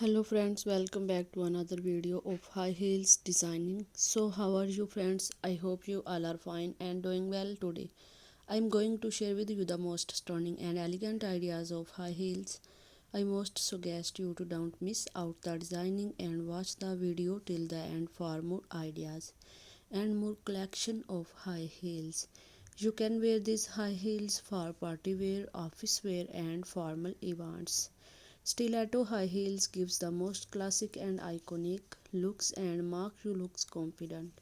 Hello friends, welcome back to another video of high heels designing. So how are you friends? I hope you all are fine and doing well today. I am going to share with you the most stunning and elegant ideas of high heels. I most suggest you to don't miss out the designing and watch the video till the end for more ideas and more collection of high heels. You can wear these high heels for party wear, office wear and formal events. Stiletto high heels gives the most classic and iconic looks and make you looks confident.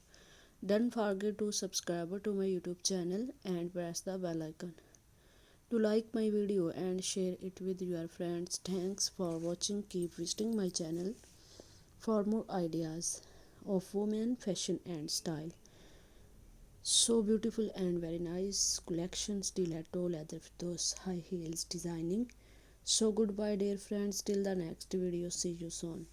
Don't forget to subscribe to my YouTube channel and press the bell icon to like my video and share it with your friends. Thanks for watching. Keep visiting my channel for more ideas of women fashion and style. So beautiful and very nice collection stiletto leather with those high heels designing. So goodbye dear friends till the next video. See you soon.